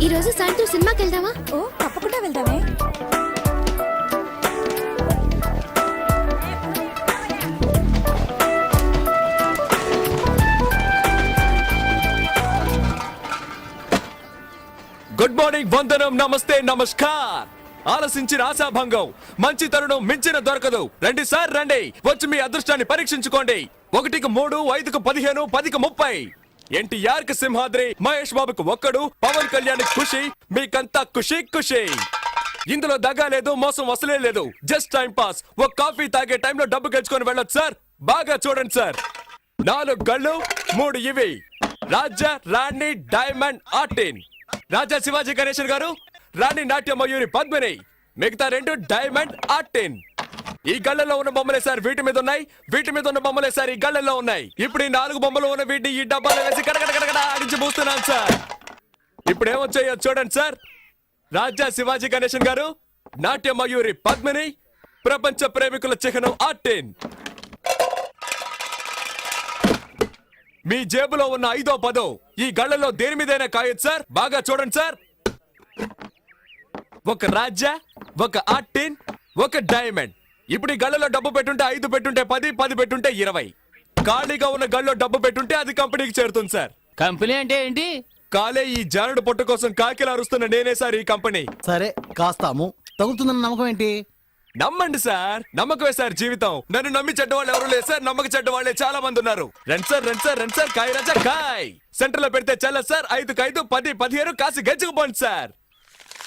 ఈ రోజు సాయంత్రం సినిమాకి వెళ్దామా? ఓ తప్పకుండా వెళ్దామే. గుడ్ మార్నింగ్, వందనం, నమస్తే, నమస్కార్. ఆలసించిన ఆశాభంగం, మంచి తరుణం మించిన దొరకదు. రండి సార్ రండి, వచ్చి మీ అదృష్టాన్ని పరీక్షించుకోండి. 1కి 3, 5కి 15, 10కి 30. ఎన్టీఆర్ కి సింహాద్రి, మహేష్ బాబుకు ఒక్కడు, పవన్ కళ్యాణ్ ఖుషి, మీకంతా ఖుషి ఖుషి. ఇందులో దగా లేదు, మోసం వసలే లేదు. Just time pass. ఒక కాఫీ తాగే టైంలో డబ్బు గెలుచుకొని వెళ్ళొచ్చు సార్. బాగా చూడండి సార్. 4 గళ్ళు, 3 ఇవి. రాజా, రాణి, డైమండ్, ఆర్టిన్. రాజా శివాజీ గణేశన్ గారు, రాణి నాట్య మయూరి పద్మిని, మిగతా 2 డైమండ్, ఆర్టిన్. ఈ గళ్ళలో ఉన్న బొమ్మలే సార్ వీటి మీద ఉన్నాయి, వీటి మీద ఉన్న బొమ్మలే సార్ ఈ గళ్ళలో ఉన్నాయి. ఇప్పుడు ఈ 4 బొమ్మలు ఉన్న వీటిని ఈ డబ్బాలో వేసి కడగడ ఆడించి పూస్తున్నాను సార్. ఇప్పుడు ఏమొచ్చాయో చూడండి సార్. రాజా శివాజీ గణేశన్ గారు, నాట్య మయూరి పద్మిని, ప్రపంచ ప్రేమికుల చిహ్నం ఆర్టిన్. మీ జేబులో ఉన్న 5వ 10 ఈ గళ్ళలో దేని మీదైనా కాయొచ్చు సార్. బాగా చూడండి సార్. ఒక రాజా, ఒక ఆర్టిన్, ఒక డైమండ్. ఇప్పుడు ఈ గళ్ళలో డబ్బు పెట్టుంటే 5 పెట్టుంటే 10, 10 పెట్టుంటే 20. ఖాళీగా ఉన్న గళ్ళలో డబ్బు పెట్టుంటే అది కంపెనీకి చేరుతుంది సార్. కంపెనీ అంటే ఏంటి? కాలే ఈ జానుడు పొట్టు కోసం కాకిలా అరుస్తున్న నేనే సార్ ఈ కంపెనీ. సరే కాస్తాము, తగులుతుందన్న నమ్మకం ఏంటి? నమ్మండి సార్, నమ్మకమే సార్ జీవితం. నన్ను నమ్మి చెడ్డ వాళ్ళు ఎవరు లేదు సార్, నమ్మక చెడ్డ వాళ్ళే చాలా మంది ఉన్నారు. రండి సార్, రండి సార్, రండి సార్. కాయ రాజా కాయ్ సెంటర్ లో పెడితే చల్ల సార్. 5కి 5, 10, 15 కాసి గెచ్చుకుపోండి సార్.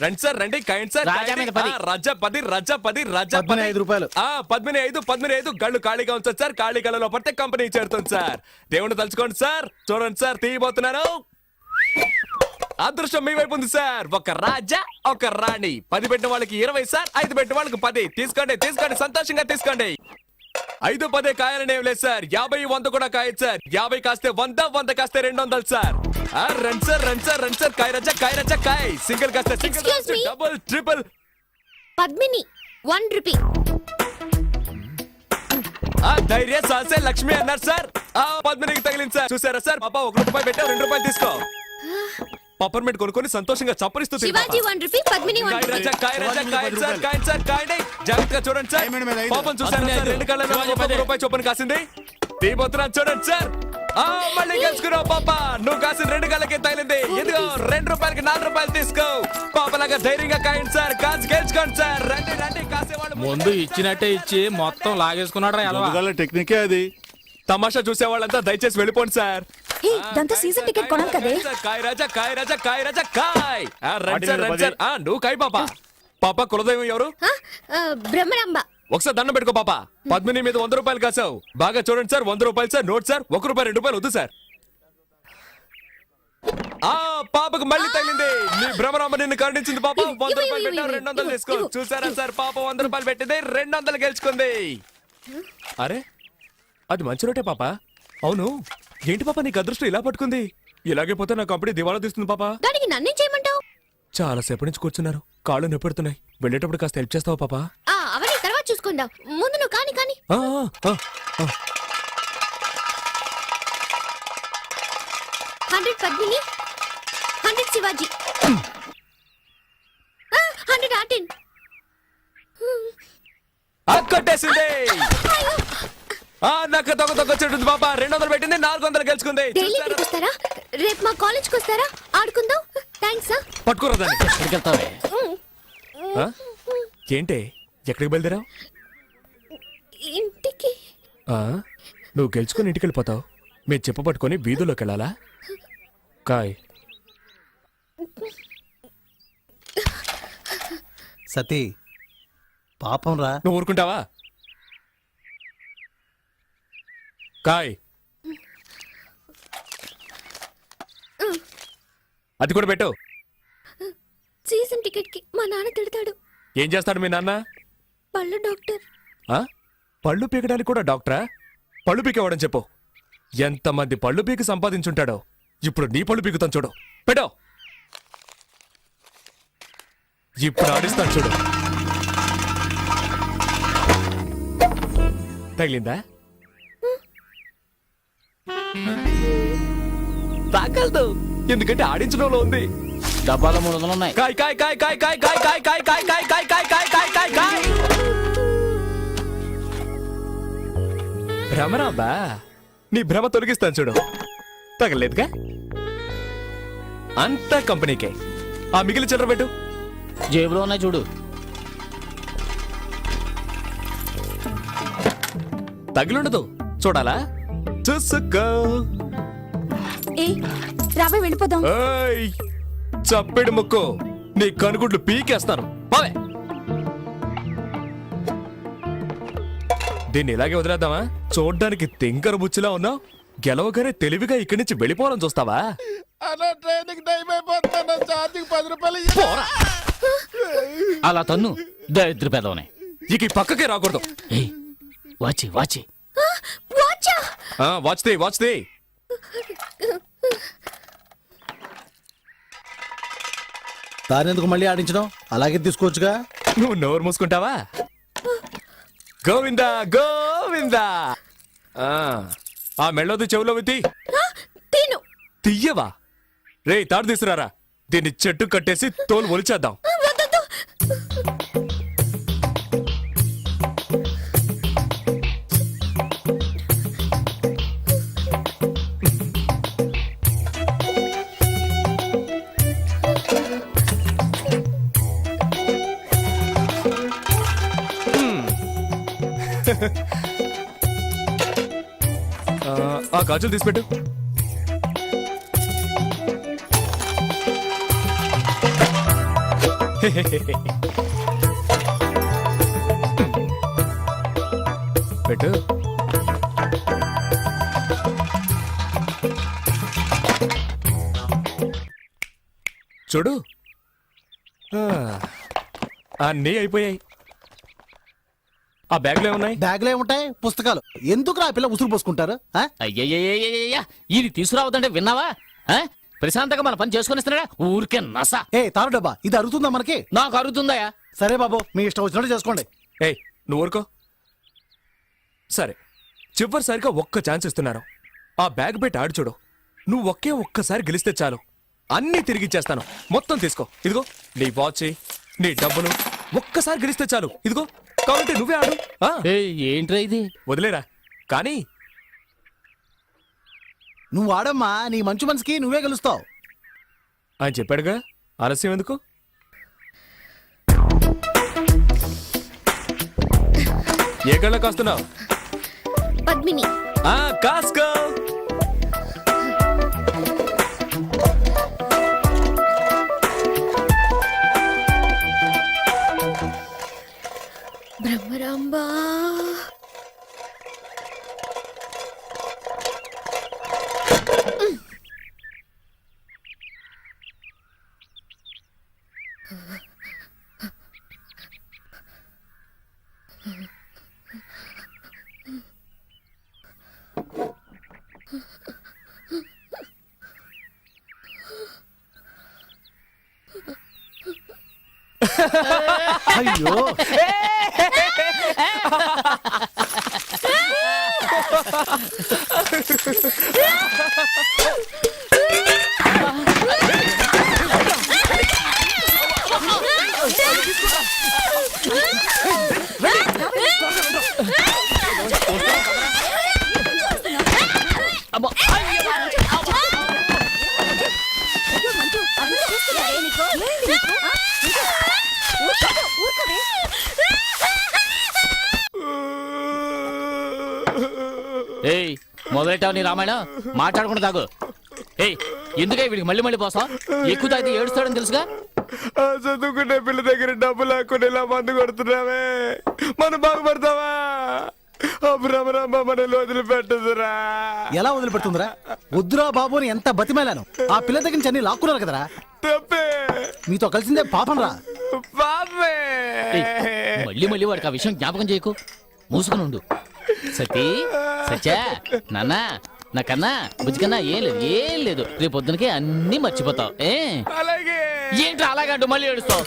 రండి సార్ రండి, కాయండి సార్. రాజా మీద 10. రాజా 10, రాజా 10, రాజా 15 రూపాయలు. 15, 15 గళ్ళు ఖాళీగా ఉంచండి సార్. ఖాళీ గళ్ళలో పడితే కంపెనీ చేరుతుంది సార్. దేవుని తలుచుకోండి సార్. చూడండి సార్, తీయబోతున్నాను. అదృష్టం మీ వైపు ఉంది సార్. ఒక రాజా, ఒక రాణి. 10 పెట్టిన వాళ్ళకి 20 సార్, 5 పెట్టిన వాళ్ళకి 10. తీసుకోండి తీసుకోండి, సంతోషంగా తీసుకోండి. 5, 10 కాయాలని ఏం లేదు సార్. 50, 100 కూడా కాయచ్చు సార్. 50 కాస్తే 100, 100 కాస్తే 200 సార్. రండి సార్, రండి సార్, రండి సార్. కాయ రాజా, కాయ రాజా, కాయ్. సింగిల్ కాస్తే single, Excuse me? Double, triple. Padmini 1 rupee. ధైర్య సాసే లక్ష్మి అన్నారు సార్. పద్మినికి తగిలింది సార్. చూసారా సార్, పాప 1 రూపాయి పెట్టా, 2 రూపాయలు తీసుకో. పప్పర్మెంట్ కొనుక్కొని సంతోషంగా చప్పరిస్తూ శివాజీ 1 రూపీ, పద్మిని 1 రూపీ. జాగ్రత్తగా చూడండి సార్. పాపం చూసారా సార్, 2 కళ్ళలో 1 రూపాయి చొప్పున కాసింది. తీబోతున్నా చూడండి సార్. మళ్ళీ గెలుచుకున్నావు పాప. నువ్వు కాసిన 2 కళ్ళకే తగిలింది. ఇదిగో 2 రూపాయలకి 4 రూపాయలు తీసుకో. పాపలాగా ధైర్యంగా కాయండి సార్. కాసి గెలుచుకోండి సార్. రండి రండి, కాసేవాళ్ళు ముందు ఇచ్చినట్టే ఇచ్చి మొత్తం లాగేసుకున్నాడు. ఎలా టెక్నికే అది. తమాషా చూసే వాళ్ళంతా దయచేసి వెళ్ళిపోండి సార్. హే, దాంతో సీజన్ టికెట్ కొనాలి కదే. కాయ్ రాజా, కాయ్ రాజా, కాయ్ రాజా, కాయ్. రండి సార్, రండి సార్. నువ్వు కాయ్ పాప. పాప కులదైవం ఎవరు? బ్రహ్మరాంబ. ఒకసారి దండం పెట్టుకో పాప. పద్మిని మీద 100 రూపాయలు కాసావు. బాగా చూడండి సార్. 100 రూపాయలు సార్. Note sir. 1 రూపాయి 2 రూపాయలు వద్దు సార్. పాపకు మళ్ళీ తగిలింది. నీ భ్రమరాంబ నిన్ను కరుణించింది పాప. 100 రూపాయలు పెట్టావు, 200 తీసుకో. చూసారా సార్, పాప 100 రూపాయలు పెట్టింది, 200 గెలుచుకుంది. అరే, అది మంచి రోటే పాప. అవును, ఏంటి పాప నీకు అదృష్టం ఇలా పట్టుకుంది? ఇలాగే పోతే నా కంపెనీ దివాలా తీస్తుంది పాప. దానికి నన్నేం చేయమంటావు? చాలా సేపటి నుంచి కూర్చున్నారు, కాళ్ళు నొప్పెడుతున్నాయి. వెళ్ళేటప్పుడు కాస్త హెల్ప్ చేస్తావా పాప? అవన్నీ తర్వాత చూసుకుందాం. ముందు నువ్వు కాని. 100 పద్మిని, 100 శివాజీ, 100 ఆర్టిన్. కొట్టేసింది. నాకు దొంగ చెట్టుంది పాప. 200 పెట్టింది, 400 గెలుచుకుంది. డైలీ ఇక్కడికి వస్తారా? రేపు మా కాలేజ్కి వస్తారా? ఆడుకుందాం. థ్యాంక్స్. పట్టుకోరా దాన్ని. ఎక్కడికి వెళ్తావే? ఏంటే, ఎక్కడికి బయలుదేరావు? ఇంటికి. నువ్వు గెలుచుకుని ఇంటికి వెళ్ళిపోతావు. మీరు చెప్ప పట్టుకొని వీధుల్లోకి వెళ్ళాలా? కాయ్. సతీ, పాపం రా. నువ్వు ఊరుకుంటావా? కాయ్. అది కూడా పెట్టు. సీజన్ టికెట్ కి మా నాన్న తిడతాడు. ఏం చేస్తాడు మీ నాన్న? పళ్ళు డాక్టర్. పళ్ళు పీకడానికి కూడా డాక్టరా? పళ్ళు పీకేవాడని చెప్పు. ఎంతమంది పళ్ళు పీకి సంపాదించుంటాడో. ఇప్పుడు నీ పళ్ళు పీకుతాను చూడు. పెట్టో. ఇప్పుడు ఆడిస్తాను చూడు. తగిలిందా? తాగలదు, ఎందుకంటే ఆడించడంలో ఉంది. డబ్బాలో 300 ఉన్నాయి. కాయ్ కాయ్ కాయ్ కాయ్ కాయ్ కాయ్ కాయ్ కాయ్ కాయ్ కాయ్ కాయ్ కాయ్ కాయ్ కాయ్ కాయ్ కాయ్. భ్రమరాంబా, నీ భ్రమ తొలగిస్తాను చూడు. తగలేదుగా? అంతా కంపెనీకే. ఆ మిగిలిన చిల్లర పెట్టు. జేబులో ఉన్నాయి చూడు. తగిలుండదు, చూడాలా? చూసుకో. ఏ రాబోయ్ వెళ్ళిపోదాం. ఏయ్, చప్పెడు ముక్కు, నీ కనుగుడ్లు పీకేస్తాను. బావే, దీన్ని ఇలాగే వదిలేద్దామా? చూడ్డానికి తింకర బుచ్చిలా ఉన్నావు. గెలవగానే తెలివిగా ఇక్కడి నుంచి వెళ్ళిపోవాలని చూస్తావా? పోరా. అలా తన్ను దరిద్ర పెదవనే. ఇక ఈ పక్కకే రాకూడదు. ఏయ్, వాచి వాచి. వాచా వాచ్దే వాచ్దే. దానెందుకు మళ్ళీ ఆడించడం? అలాగే తీసుకోవచ్చుగా. నువ్వు నోరు మూసుకుంటావా? గోవిందా గోవిందా. ఆ మెళ్ళొద్దు, చెవులో విత్తి. తిను. తియ్యవా? రే, తాడు తీసుకురారా. దీన్ని చెట్టు కట్టేసి తోలు ఒలిచేద్దాం. వద్దొద్దు. ఆ గాజులు తీసిపెట్టు. పెట్టు. చూడు, అన్నీ అయిపోయాయి. ఆ బ్యాగ్లో ఏమున్నాయి? బ్యాగ్లో ఏముంటాయి? పుస్తకాలు. ఎందుకు ఆ పిల్ల ఉసురు పోసుకుంటారు? ఆ? అయ్యయ్యయ్యయ్యయ్యా, ఇది తీసుకురావద్దంటే విన్నావా? ఆ? ప్రశాంతంగా మన పని చేసుకునిస్తున్నాడా? ఊరికే నస. ఏ తారు డబ్బా, ఇది అరుగుతుందా మనకి? నాకు అరుగుతుందయా. సరే బాబు, మీ ఇష్టం వచ్చినట్టు చేసుకోండి. ఏయ్, నువ్వు ఊరుకో. సరే, చివరిసారిగా ఒక్క ఛాన్స్ ఇస్తున్నాను. ఆ బ్యాగ్ పెట్టి ఆడు చూడు. నువ్వు ఒక్కసారి గెలిస్తే చాలు, అన్నీ తిరిగిచ్చేస్తాను. మొత్తం తీసుకో. ఇదిగో నీ వాచ్, నీ డబ్బులు. ఒక్కసారి గెలిస్తే చాలు. ఇదిగో, కావాలంటే నువ్వే ఆడు. ఏంట్రా ఇది? వదిలేరా. కానీ నువ్వు ఆడమ్మా, నీ మంచు మనసుకి నువ్వే గెలుస్తావు. ఆయన చెప్పాడుగా, ఆలస్యం ఎందుకు? ఏ కళ్ళ కాస్తున్నావు? పద్మిని. కాస్కో. బ్రహ్మరాంబా. అయ్యో, ఏయ్, మొదలెట్టావు నీ రామాయణం. మాట్లాడకుండా తాగు. ఏయ్, ఎందుకే వీడికి మళ్ళీ మళ్ళీ పోసాం? ఎక్కువ తాగితే ఏడుస్తాడని తెలుసుగా. చదువుకునే పిల్ల దగ్గర డబ్బు లేకుండా ఇలా మందు కొడుతున్నావే, మనం బాగుపడతావా? భ్రమరాంబ మనల్ని వదిలిపెట్టదురా. ఎలా వదిలిపెడుతుందిరా? వద్దురా బాబు అని ఎంత బతిమేలాను. ఆ పిల్ల దగ్గర నుంచి అన్ని లాక్కున్నారు కదరా. తప్పే. మీతో కలిసిందే పాపం రా. పాపే. ఏయ్, మళ్ళీ మళ్ళీ వాడికి ఆ విషయం జ్ఞాపకం చేయకు. మూసుకుని ఉండు. సతీ, సత్యా, నాన్న, నాకన్నా బుజ్జికన్నా ఏం లేదు. రేపు పొద్దునకి అన్ని మర్చిపోతావు. అలాగే. ఏంటి అలాగంటూ మళ్ళీ ఏడుస్తావు?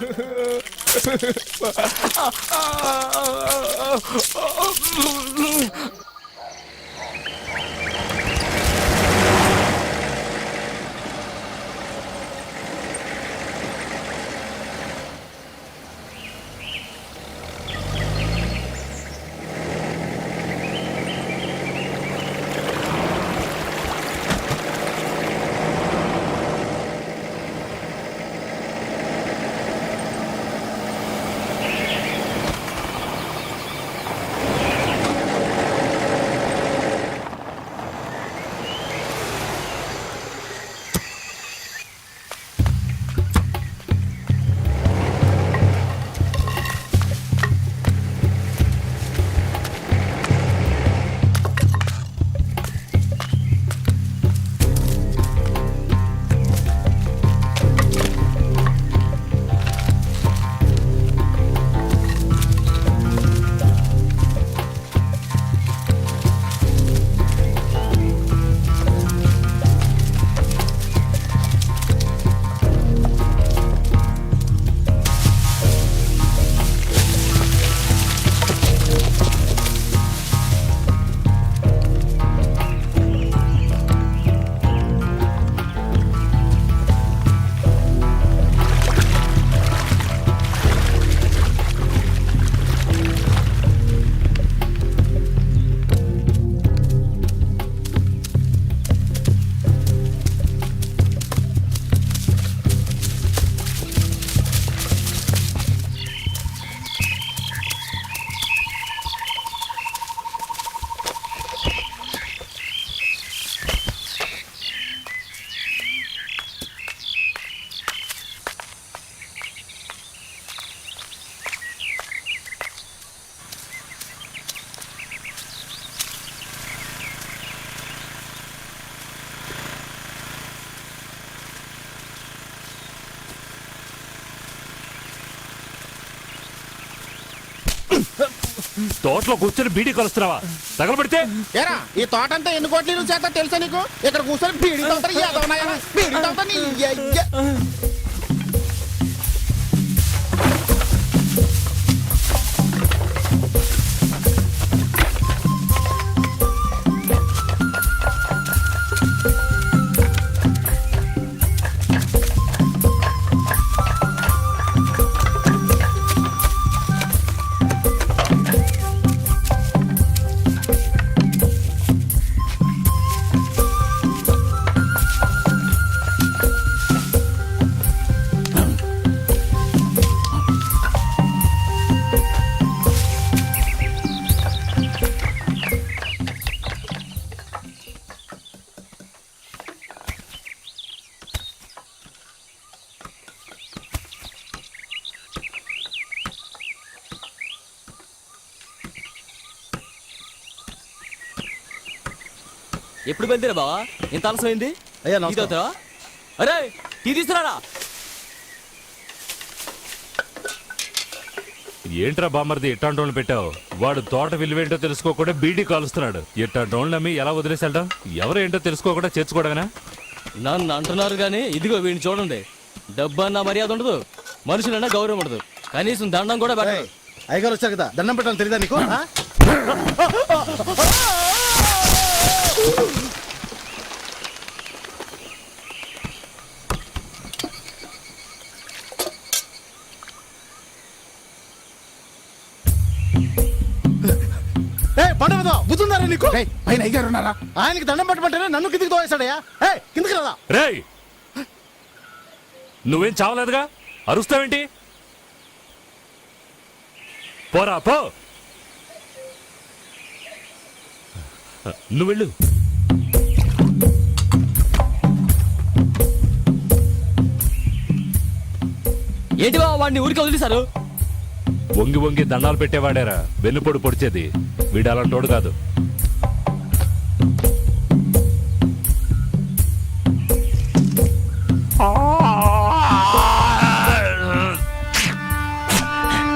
తోటలో కూర్చొని బీడీ కలుస్తున్నావా? తగలబెడితే ఏరా ఈ తోట అంతా ఎన్ని కోట్ల చేత తెలుసా నీకు? ఇక్కడ కూర్చొని బీడీ తోటలు ఏదవున్నాయా? బీడీ తోట నీ అయ్య. ఎప్పుడు బయలుదేరా బావా? ఇంత ఆలస్యమైంది. అయ్యా, టీ నమస్కారం. తాగుతావా? అరే టీ తీసుకురారా. ఏంట్రా బామర్ది ఇట్టాంటోళ్ళు పెట్టావు? వాడు తోట విలువేంటో తెలుసుకోకుండా బీడీ కాలుస్తున్నాడు. ఇట్టాంటోళ్ళు నమ్మి ఎలా వదిలేసాడో? ఎవరు ఏంటో తెలుసుకోకుండా చేర్చుకోవడమేనా? నన్ను అంటున్నారు కానీ ఇదిగో వీడిని చూడండి. డబ్బు అన్న మర్యాద ఉండదు, మనుషులన్నా గౌరవం ఉండదు, కనీసం దండం కూడా పెట్టదు. అయ్యగారు వచ్చారు కదా, దండం పెట్టాలని తెలియదా నీకు? ఆ? పండుగ బుద్ధుందారా నీకు? రేయ్, పైన అయ్యారు ఉన్నారా? ఆయనకి దండం పెట్టమంటేనే నన్ను కిందికి తోవేశాడయ్యా. కిందికి రాదా? రేయ్, నువ్వేం చావలేదుగా, అరుస్తావేంటి? పోరా పో. నువ్వు వెళ్ళు. ఏంటి బావ వాడిని ఊరికి వదిలేశారు? వంగి వంగి దండాలు పెట్టేవాడేరా వెన్నుపొడి పొడిచేది. వీడు అలాంటోడు కాదు.